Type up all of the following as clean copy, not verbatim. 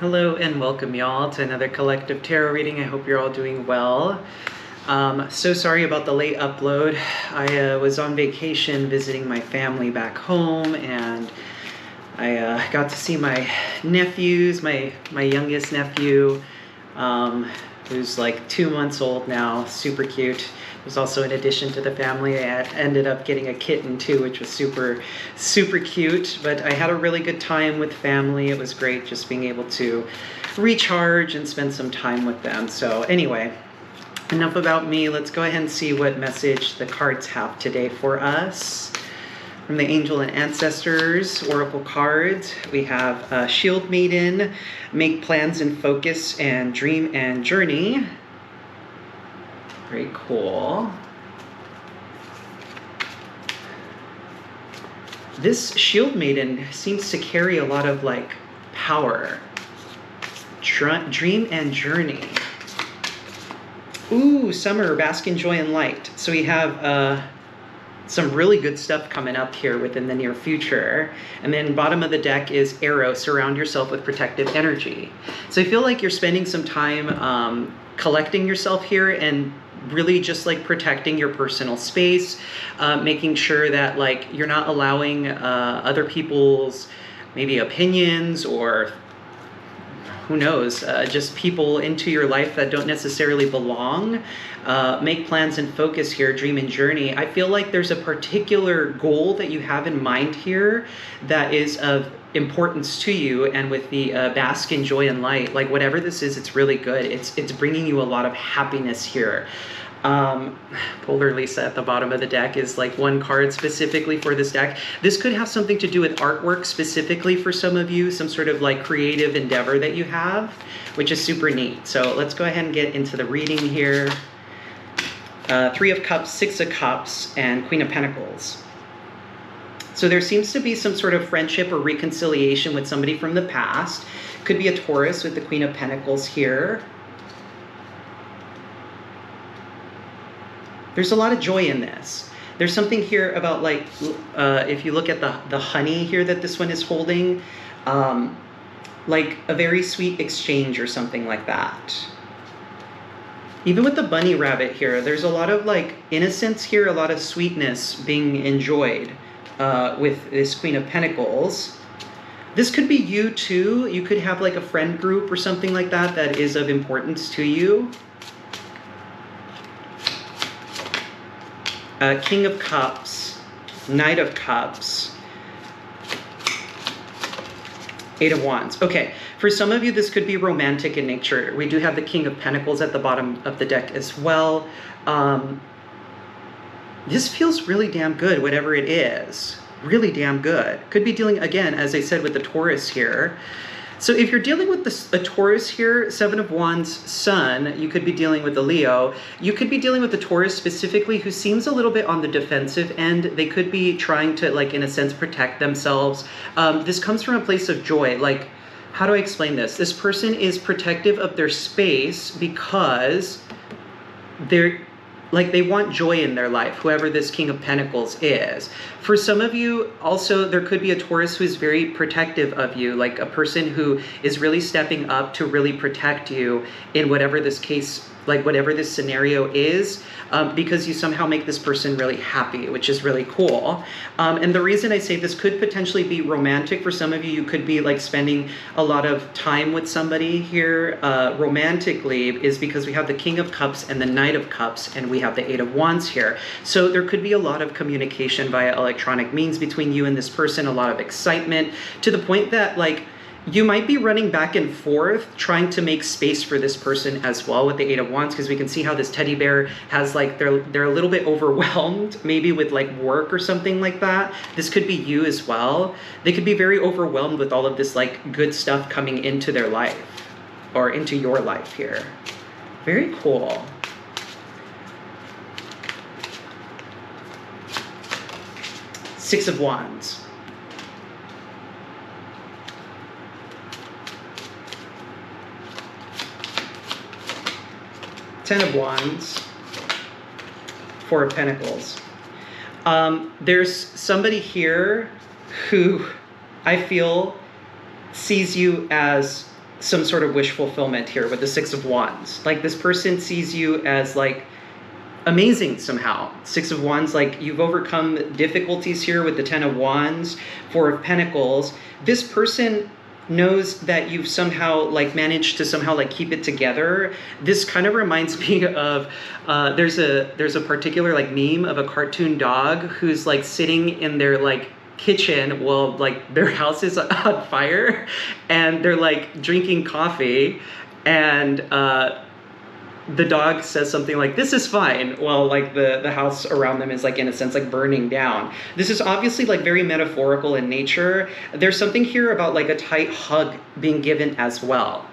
Hello and welcome y'all to another collective tarot reading. I hope you're all doing well. So sorry about the late upload. I was on vacation visiting my family back home, and I got to see my nephews, my youngest nephew, who's like 2 months old now, super cute. Was also, in addition to the family, I ended up getting a kitten too, which was super cute. But I had a really good time with family. It was great just being able to recharge and spend some time with them. So anyway, enough about me. Let's go ahead and see what message the cards have today for us. From the Angel and Ancestors Oracle cards, we have Shield Maiden, Make Plans and Focus, and Dream and Journey. Very cool. This Shield Maiden seems to carry a lot of like power. Dream and Journey. Ooh, Summer, Bask in Joy and Light. So we have some really good stuff coming up here within the near future. And then bottom of the deck is Arrow, Surround Yourself with Protective Energy. So I feel like you're spending some time collecting yourself here and really just like protecting your personal space, making sure that like you're not allowing other people's maybe opinions or who knows, just people into your life that don't necessarily belong. Make plans and focus here, dream and journey. I feel like there's a particular goal that you have in mind here that is of importance to you, and with the bask in joy and light, like whatever this is, it's really good. It's bringing you a lot of happiness here. Polar Lisa at the bottom of the deck is like one card specifically for this deck. This could have something to do with artwork specifically for some of you, some sort of like creative endeavor that you have, which is super neat. So let's go ahead and get into the reading here. Three of Cups, Six of Cups, and Queen of Pentacles. So there seems to be some sort of friendship or reconciliation with somebody from the past. Could be a Taurus with the Queen of Pentacles here. There's a lot of joy in this. There's something here about like, if you look at the honey here that this one is holding, like a very sweet exchange or something like that. Even with the bunny rabbit here, there's a lot of like innocence here, a lot of sweetness being enjoyed with this Queen of Pentacles. This could be you too. You could have like a friend group or something like that that is of importance to you. King of Cups, Knight of Cups, Eight of Wands. Okay, for some of you, this could be romantic in nature. We do have the King of Pentacles at the bottom of the deck as well. This feels really damn good, whatever it is. Really damn good. Could be dealing, again, as I said, with the Taurus here. So if you're dealing with a Taurus here, Seven of Wands, Sun, you could be dealing with a Leo. You could be dealing with the Taurus specifically who seems a little bit on the defensive end. They could be trying to, like, in a sense, protect themselves. This comes from a place of joy. Like, how do I explain this? This person is protective of their space because they want joy in their life, whoever this King of Pentacles is. For some of you, also, there could be a Taurus who is very protective of you, like a person who is really stepping up to really protect you in whatever this case, like whatever this scenario is, because you somehow make this person really happy, which is really cool. And the reason I say this could potentially be romantic for some of you, you could be like spending a lot of time with somebody here romantically, is because we have the King of Cups and the Knight of Cups, and we have the Eight of Wands here. So there could be a lot of communication via electronic means between you and this person, a lot of excitement, to the point that like, you might be running back and forth trying to make space for this person as well with the Eight of Wands, because we can see how this teddy bear has like, they're a little bit overwhelmed maybe with like work or something like that. This could be you as well. They could be very overwhelmed with all of this like good stuff coming into their life or into your life here. Very cool. Six of Wands. Ten of Wands, Four of Pentacles. There's somebody here who I feel sees you as some sort of wish fulfillment here with the Six of Wands. Like this person sees you as like amazing somehow. Six of Wands, like you've overcome difficulties here with the Ten of Wands, Four of Pentacles. This person knows that you've somehow like managed to somehow like keep it together. This kind of reminds me of there's a particular like meme of a cartoon dog who's like sitting in their like kitchen while like their house is on fire and they're like drinking coffee, and the dog says something like, "This is fine," while like the house around them is like in a sense like burning down. This is obviously like very metaphorical in nature. There's something here about like a tight hug being given as well,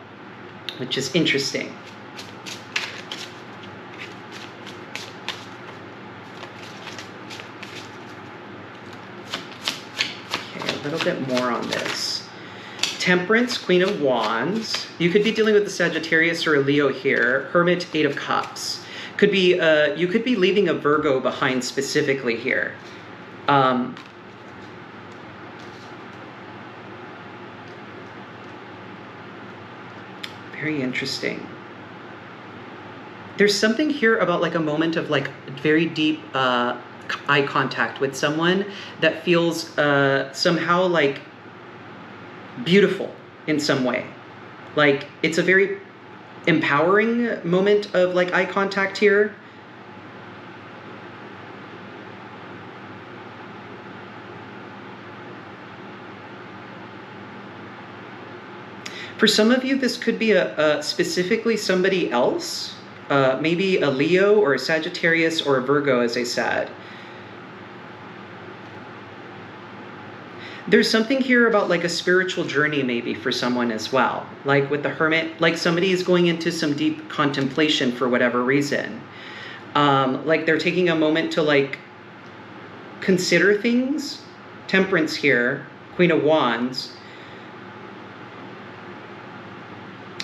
which is interesting. Okay, a little bit more on this. Temperance, Queen of Wands. You could be dealing with a Sagittarius or a Leo here. Hermit, Eight of Cups. Could be you could be leaving a Virgo behind specifically here. Very interesting. There's something here about like a moment of like very deep eye contact with someone that feels somehow like beautiful in some way. Like it's a very empowering moment of like eye contact here. For some of you, this could be a specifically somebody else, maybe a Leo or a Sagittarius or a Virgo, as I said. There's something here about like a spiritual journey maybe for someone as well. Like with the Hermit, like somebody is going into some deep contemplation for whatever reason. Like they're taking a moment to like consider things. Temperance here, Queen of Wands.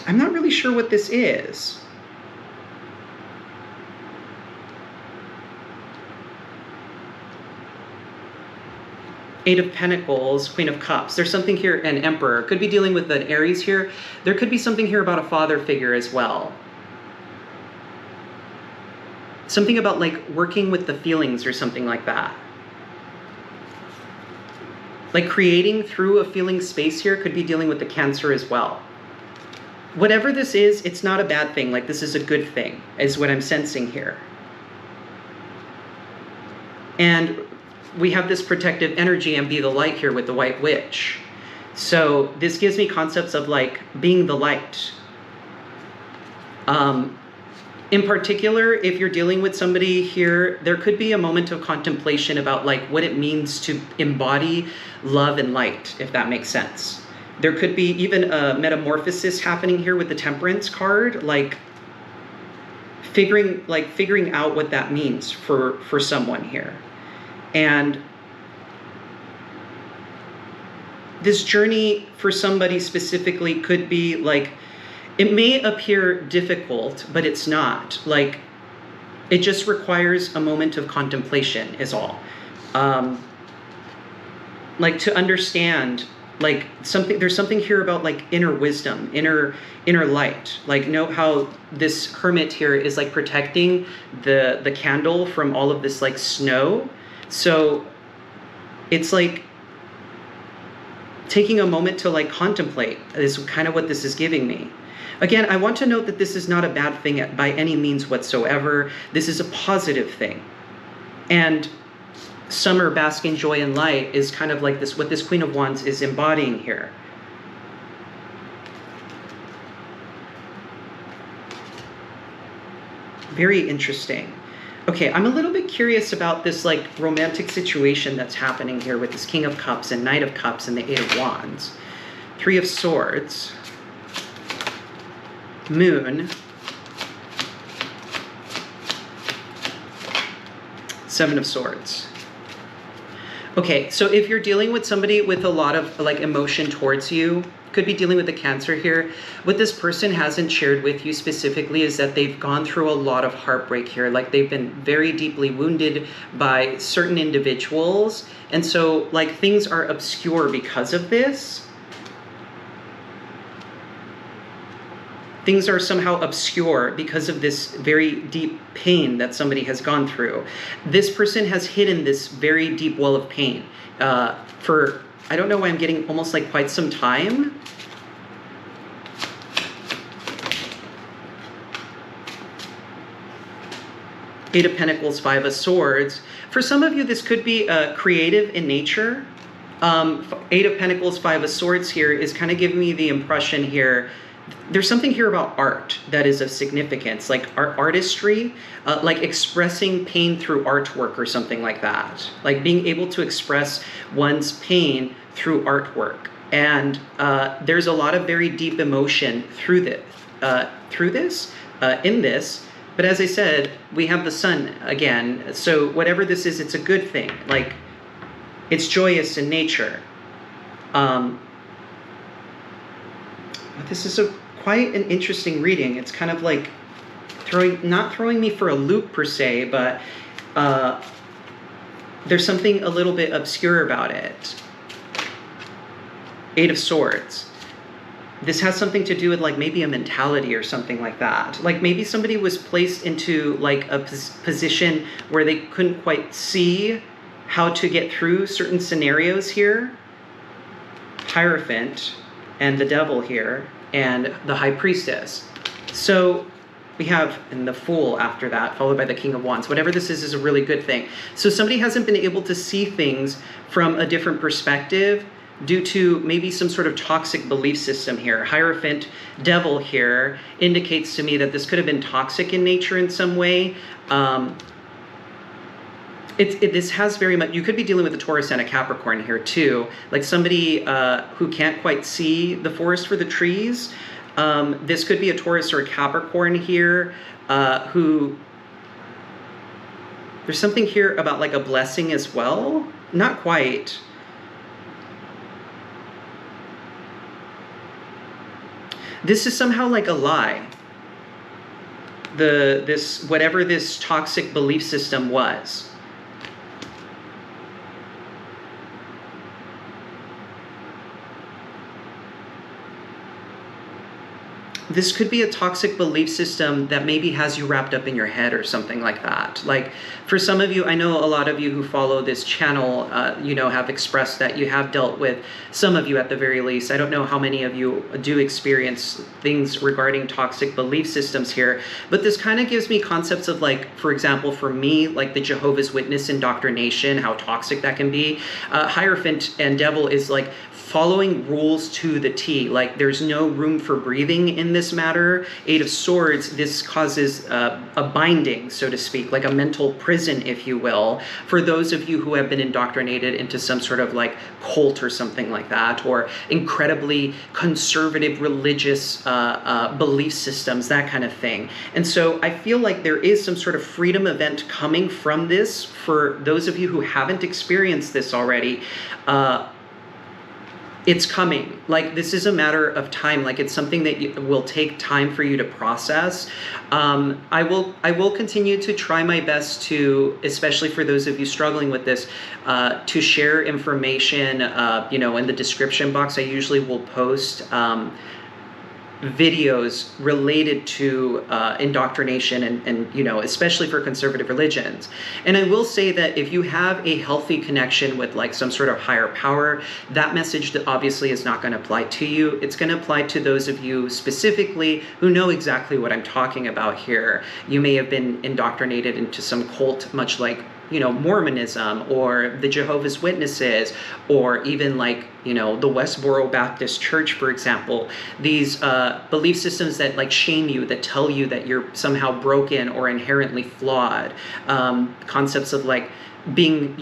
I'm not really sure what this is. Eight of Pentacles, Queen of Cups. There's something here, an Emperor. Could be dealing with an Aries here. There could be something here about a father figure as well. Something about like working with the feelings or something like that. Like creating through a feeling space here could be dealing with the Cancer as well. Whatever this is, it's not a bad thing. Like this is a good thing, is what I'm sensing here. And we have this protective energy and be the light here with the White Witch. So this gives me concepts of like being the light. In particular, if you're dealing with somebody here, there could be a moment of contemplation about like what it means to embody love and light, if that makes sense. There could be even a metamorphosis happening here with the Temperance card, like figuring out what that means for someone here. And this journey for somebody specifically could be like, it may appear difficult, but it's not. Like, it just requires a moment of contemplation is all. Like to understand, like there's something here about like inner wisdom, inner light. Like know how this Hermit here is like protecting the candle from all of this like snow. So it's like taking a moment to like contemplate is kind of what this is giving me. Again, I want to note that this is not a bad thing by any means whatsoever. This is a positive thing. And summer, bask in joy and light is kind of like this, what this Queen of Wands is embodying here. Very interesting. Okay, I'm a little bit curious about this like romantic situation that's happening here with this King of Cups and Knight of Cups and the Eight of Wands. Three of Swords. Moon. Seven of Swords. Okay, so if you're dealing with somebody with a lot of like emotion towards you, could be dealing with the Cancer here. What this person hasn't shared with you specifically is that they've gone through a lot of heartbreak here. Like they've been very deeply wounded by certain individuals. And so like things are obscure because of this. things are somehow obscure because of this very deep pain that somebody has gone through. This person has hidden this very deep well of pain for, I don't know why I'm getting almost like quite some time. Eight of Pentacles, Five of Swords. For some of you, this could be creative in nature. Eight of Pentacles, Five of Swords here is kind of giving me the impression here, there's something here about art that is of significance, like artistry, like expressing pain through artwork or something like that. Like being able to express one's pain through artwork. And there's a lot of very deep emotion through this, in this. But as I said, we have the sun again. So whatever this is, it's a good thing. Like, it's joyous in nature. This is quite an interesting reading. It's kind of like not throwing me for a loop per se, but there's something a little bit obscure about it. Eight of Swords. This has something to do with like maybe a mentality or something like that. Like maybe somebody was placed into like a position where they couldn't quite see how to get through certain scenarios here. Hierophant and the Devil here and the High Priestess. So we have and the Fool after that, followed by the King of Wands. Whatever this is a really good thing. So somebody hasn't been able to see things from a different perspective due to maybe some sort of toxic belief system here. Hierophant, Devil here indicates to me that this could have been toxic in nature in some way. This has very much, you could be dealing with a Taurus and a Capricorn here too. Like somebody who can't quite see the forest for the trees. This could be a Taurus or a Capricorn here who, there's something here about like a blessing as well. Not quite. This is somehow like a lie. Whatever this toxic belief system was. This could be a toxic belief system that maybe has you wrapped up in your head or something like that. Like for some of you, I know a lot of you who follow this channel, have expressed that you have dealt with, some of you at the very least. I don't know how many of you do experience things regarding toxic belief systems here, but this kind of gives me concepts of like, for example, for me, like the Jehovah's Witness indoctrination, how toxic that can be. Hierophant and Devil is like following rules to the T. Like there's no room for breathing in this matter. Eight of Swords, this causes a binding, so to speak, like a mental prison, if you will, for those of you who have been indoctrinated into some sort of like cult or something like that, or incredibly conservative religious belief systems, that kind of thing. And so I feel like there is some sort of freedom event coming from this for those of you who haven't experienced this already. It's coming. Like this is a matter of time. Like it's something that will take time for you to process. I will continue to try my best to, especially for those of you struggling with this, to share information. In the description box, I usually will post videos related to indoctrination and especially for conservative religions. And I will say that if you have a healthy connection with like some sort of higher power, that message that obviously is not going to apply to you. It's going to apply to those of you specifically who know exactly what I'm talking about here. You may have been indoctrinated into some cult, much like Mormonism or the Jehovah's Witnesses, or even like, the Westboro Baptist Church, for example. These belief systems that like shame you, that tell you that you're somehow broken or inherently flawed. Concepts of like being,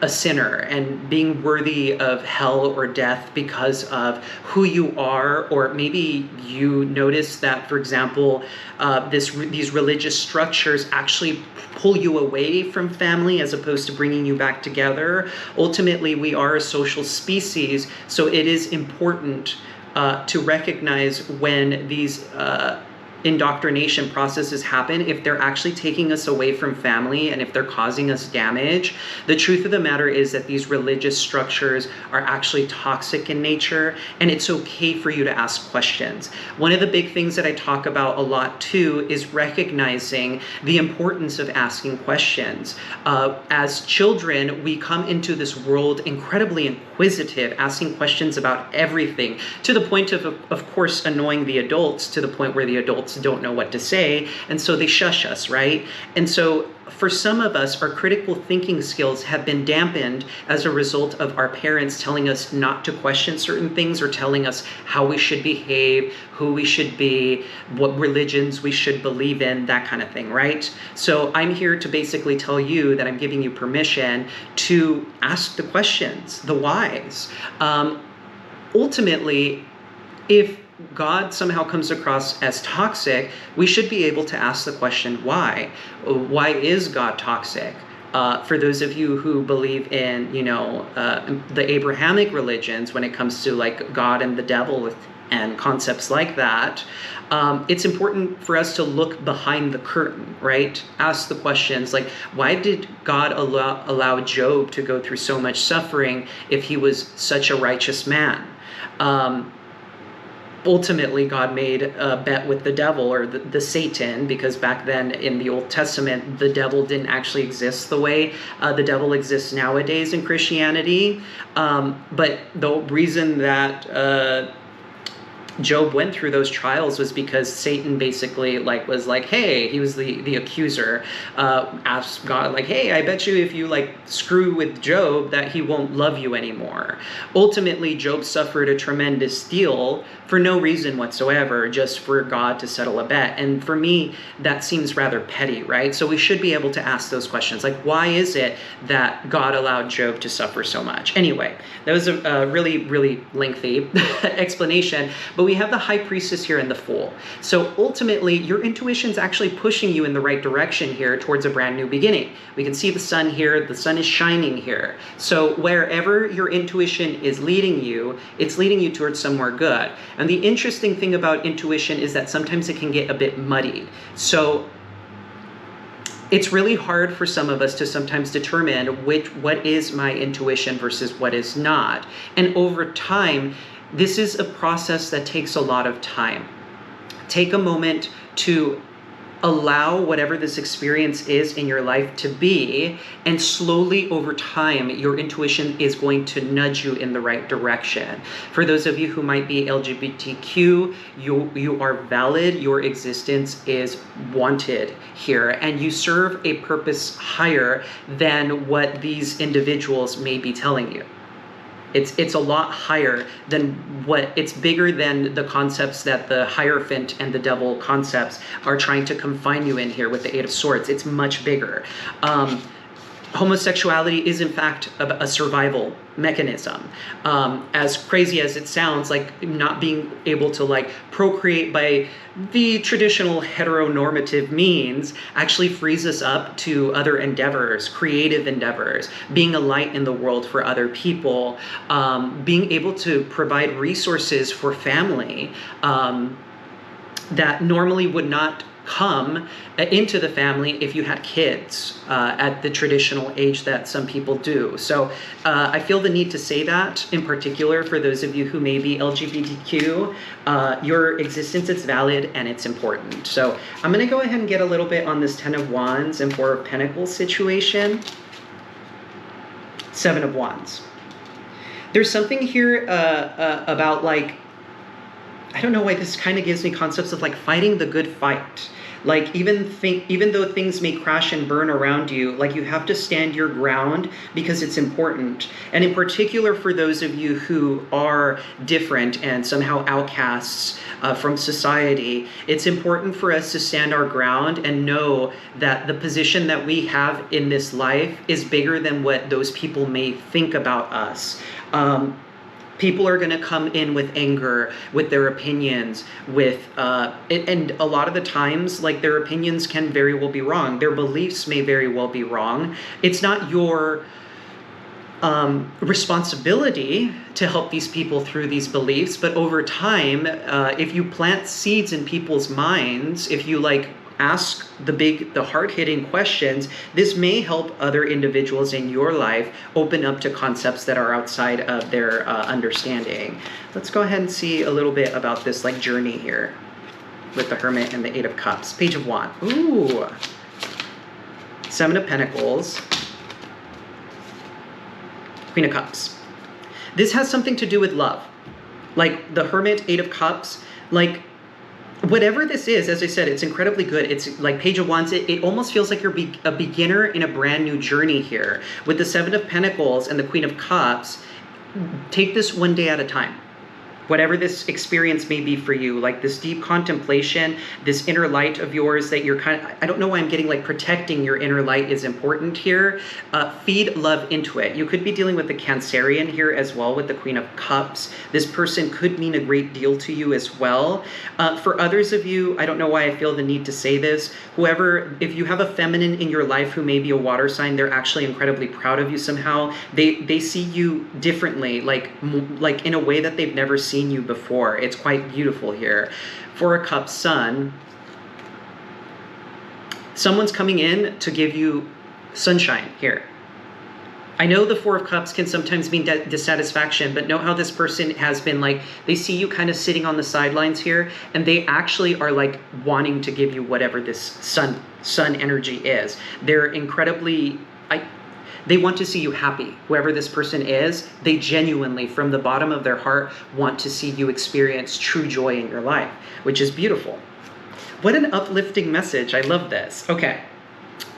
a sinner and being worthy of hell or death because of who you are, or maybe you notice that, for example, these religious structures actually pull you away from family as opposed to bringing you back together. Ultimately, we are a social species, so it is important to recognize when these indoctrination processes happen, if they're actually taking us away from family and if they're causing us damage, the truth of the matter is that these religious structures are actually toxic in nature, and it's okay for you to ask questions. One of the big things that I talk about a lot too is recognizing the importance of asking questions. As children, we come into this world incredibly inquisitive, asking questions about everything, to the point of course, annoying the adults, to the point where the adults don't know what to say, and so they shush us, right? And so for some of us, our critical thinking skills have been dampened as a result of our parents telling us not to question certain things, or telling us how we should behave, who we should be, what religions we should believe in, that kind of thing, right? So I'm here to basically tell you that I'm giving you permission to ask the questions, the whys. Ultimately, if God somehow comes across as toxic, we should be able to ask the question, why? Why is God toxic? For those of you who believe in, the Abrahamic religions, when it comes to like God and the devil and concepts like that, it's important for us to look behind the curtain, right? Ask the questions like, why did God allow Job to go through so much suffering if he was such a righteous man? Ultimately, God made a bet with the devil, or the Satan, because back then in the Old Testament, the devil didn't actually exist the way the devil exists nowadays in Christianity. But the reason that Job went through those trials was because Satan basically was like, hey, he was the accuser, asked God like, hey, I bet you if you screw with Job that he won't love you anymore. Ultimately, Job suffered a tremendous deal for no reason whatsoever, just for God to settle a bet. And for me, that seems rather petty, right? So we should be able to ask those questions, like, why is it that God allowed Job to suffer so much? Anyway, that was a really, really lengthy explanation, but we have the High Priestess here and the Fool. So ultimately, your intuition's actually pushing you in the right direction here towards a brand new beginning. We can see the sun here, the sun is shining here. So wherever your intuition is leading you, it's leading you towards somewhere good. And the interesting thing about intuition is that sometimes it can get a bit muddied. So it's really hard for some of us to sometimes determine what is my intuition versus what is not. And over time, this is a process that takes a lot of time. Take a moment to allow whatever this experience is in your life to be, and slowly over time, your intuition is going to nudge you in the right direction. For those of you who might be LGBTQ, you are valid, your existence is wanted here, and you serve a purpose higher than what these individuals may be telling you. It's a lot higher than it's bigger than the concepts that the Hierophant and the devil concepts are trying to confine you in here with the Eight of Swords. It's much bigger. Homosexuality is in fact a survival mechanism. As crazy as it sounds, not being able to procreate by the traditional heteronormative means actually frees us up to other endeavors, creative endeavors, being a light in the world for other people, being able to provide resources for family that normally would not come into the family if you had kids at the traditional age that some people do. So I feel the need to say that, in particular for those of you who may be LGBTQ, your existence is valid and it's important. So I'm going to go ahead and get a little bit on this 10 of Wands and 4 of Pentacles situation. 7 of Wands. There's something here about I don't know why this kind of gives me concepts of fighting the good fight. Even though things may crash and burn around you, you have to stand your ground because it's important. And in particular for those of you who are different and somehow outcasts from society, it's important for us to stand our ground and know that the position that we have in this life is bigger than what those people may think about us. People are going to come in with anger, with their opinions, and a lot of the times, their opinions can very well be wrong. Their beliefs may very well be wrong. It's not your responsibility to help these people through these beliefs, but over time, if you plant seeds in people's minds, if you like ask the hard-hitting questions, this may help other individuals in your life open up to concepts that are outside of their understanding. Let's go ahead and see a little bit about this like journey here with the Hermit and the Eight of Cups. Page of Wands. Ooh. Seven of Pentacles. Queen of Cups. This has something to do with love. Like the Hermit, Eight of Cups, like whatever this is, as I said, it's incredibly good. It's like Page of Wands. It almost feels like you're a beginner in a brand new journey here. With the Seven of Pentacles and the Queen of Cups, take this one day at a time. Whatever this experience may be for you, like this deep contemplation, this inner light of yours that you're kind of, I don't know why I'm getting like protecting your inner light is important here. Feed love into it. You could be dealing with the Cancerian here as well with the Queen of Cups. This person could mean a great deal to you as well. For others of you, I don't know why I feel the need to say this. Whoever, if you have a feminine in your life who may be a water sign, they're actually incredibly proud of you somehow. They see you differently, like in a way that they've never seen you before. It's quite beautiful here. Four of Cups, Sun. Someone's coming in to give you sunshine here. I know the Four of Cups can sometimes mean dissatisfaction, but know how this person has been like, they see you kind of sitting on the sidelines here, and they actually are like wanting to give you whatever this sun energy is. They're incredibly, they want to see you happy. Whoever this person is, they genuinely, from the bottom of their heart, want to see you experience true joy in your life, which is beautiful. What an uplifting message. I love this. Okay,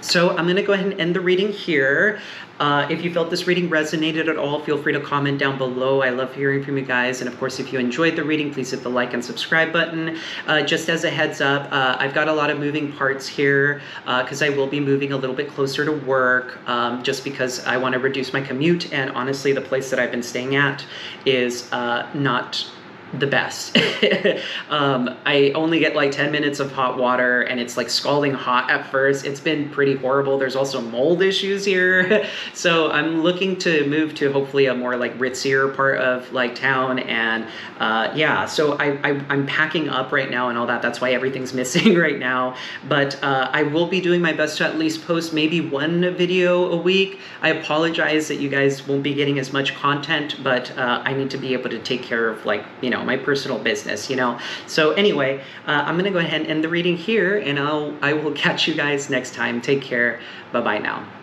so I'm going to go ahead and end the reading here. If you felt this reading resonated at all, feel free to comment down below. I love hearing from you guys. And of course, if you enjoyed the reading, please hit the like and subscribe button. Just as a heads up, I've got a lot of moving parts here because I will be moving a little bit closer to work just because I want to reduce my commute. And honestly, the place that I've been staying at is not the best. I only get like 10 minutes of hot water and it's like scalding hot at first. It's been pretty horrible. There's also mold issues here. So I'm looking to move to hopefully a more like ritzier part of like town. And yeah, so I'm packing up right now and all that. That's why everything's missing right now. But I will be doing my best to at least post maybe one video a week. I apologize that you guys won't be getting as much content, but I need to be able to take care of like, you know, my personal business, you know. So anyway, I'm gonna go ahead and end the reading here, and I will catch you guys next time. Take care. Bye-bye now.